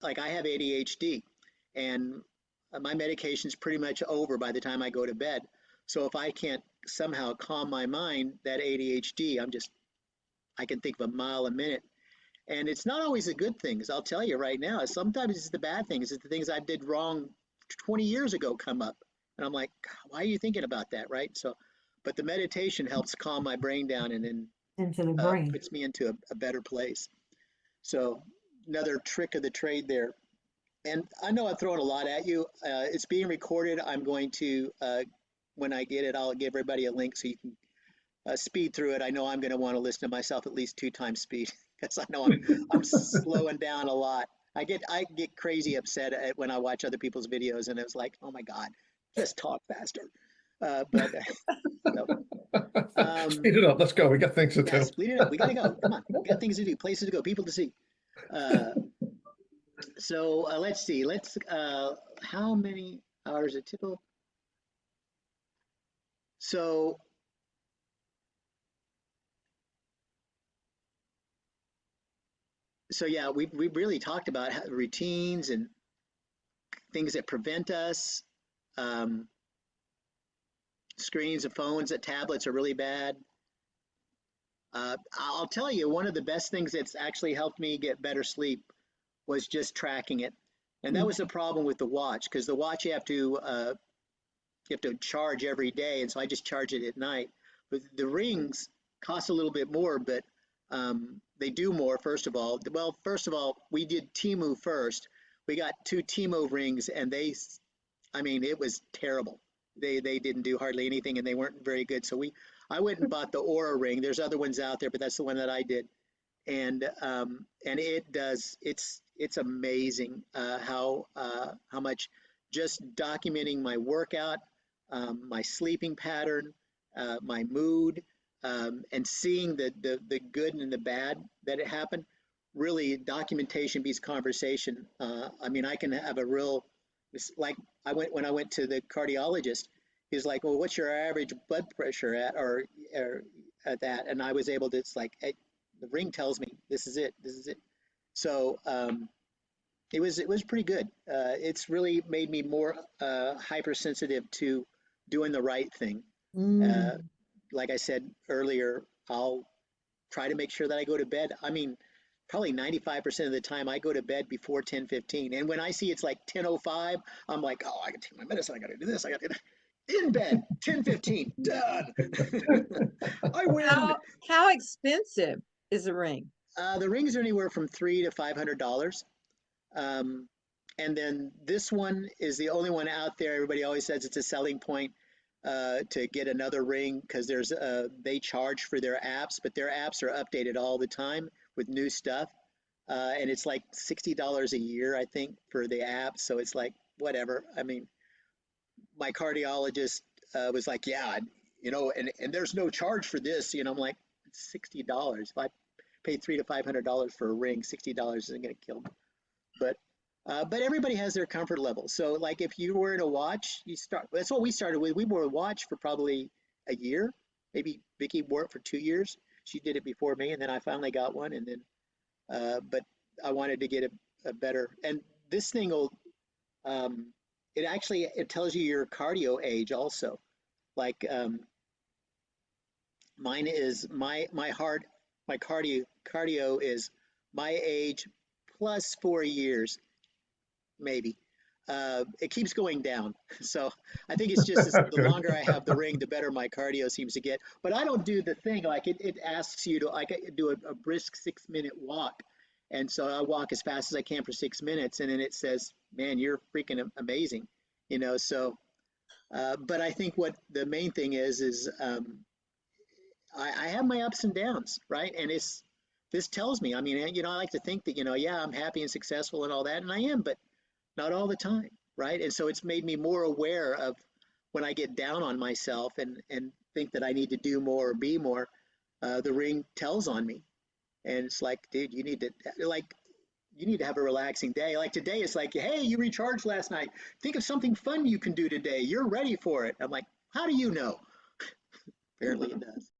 like I have ADHD, and my medication's pretty much over by the time I go to bed. So if I can't somehow calm my mind, that ADHD, I can think of a mile a minute. And it's not always the good things. I'll tell you right now. Sometimes it's the bad things. It's the things I did wrong 20 years ago come up. And I'm like, why are you thinking about that? Right. So, but the meditation helps calm my brain down and then into the brain. puts me into a better place. So another trick of the trade there. And I know I've thrown a lot at you. It's being recorded. I'm going to, when I get it, I'll give everybody a link so you can speed through it. I know I'm going to want to listen to myself at least 2 times speed because I know I'm slowing down a lot. I get crazy upset when I watch other people's videos, and it's like, oh my God, just talk faster. But so, Speed it up. Let's go. We got things to yeah, do. speed it up. We got to go. Come on, we got things to do, places to go, people to see. Uh, so let's see. How many hours a typical? So yeah, we really talked about routines and things that prevent us. Um, Screens of phones and tablets are really bad. I'll tell you, one of the best things that's actually helped me get better sleep was just tracking it. And that was the problem with the watch, because the watch you have to charge every day, and so I just charge it at night. But the rings cost a little bit more, but they do more. First of all, we did Timu first. We got 2 Timu rings, and I mean, it was terrible. They didn't do hardly anything, and they weren't very good. So I went and bought the Oura Ring. There's other ones out there, but that's the one that I did, and it's amazing how much just documenting my workout, my sleeping pattern, my mood, and seeing the good and the bad that it happened. Really, documentation beats conversation. I mean, I can have a real, it's like when I went to the cardiologist. He's like, "Well, what's your average blood pressure at, or at that?" And I was able to. It's like, hey, the ring tells me this is it. This is it. So it was pretty good. It's really made me more hypersensitive to doing the right thing. Uh, Mm. like I said earlier, I'll try to make sure that I go to bed. I mean, probably 95% of the time I go to bed before 10:15. And when I see it's like 10:05, I'm like, oh, I gotta take my medicine. I gotta do this. I gotta do that. In bed, 10:15, done. I win. How expensive is a ring? The rings are anywhere from $300 to $500. Um, and then this one is the only one out there. Everybody always says it's a selling point to get another ring because they charge for their apps, but their apps are updated all the time with new stuff. And it's like $60 a year, I think, for the app. So it's like whatever. I mean, my cardiologist was like, yeah, and there's no charge for this. I'm like, it's $60. If I pay $300 to $500 for a ring, $60 isn't going to kill me. But everybody has their comfort level. So like if you were in a watch, that's what we started with. We wore a watch for probably a year. Maybe Vicky wore it for 2 years. She did it before me, and then I finally got one. And then, but I wanted to get a better. And this thing will, it tells you your cardio age also. Like mine is my heart, my cardio is my age plus 4 years maybe. It keeps going down. So I think it's just the longer I have the ring, the better my cardio seems to get. But I don't do the thing like it asks you to like do a brisk 6 minute walk. And so I walk as fast as I can for 6 minutes, and then it says, "Man, you're freaking amazing," So, but I think what the main thing is I have my ups and downs, right? And this tells me. I mean, I like to think that yeah, I'm happy and successful and all that, and I am, but not all the time, right? And so it's made me more aware of when I get down on myself and think that I need to do more or be more. The ring tells on me, and it's like, dude, you need to have a relaxing day. Like today, it's like, hey, you recharged last night. Think of something fun you can do today. You're ready for it. I'm like, how do you know? Apparently, it does.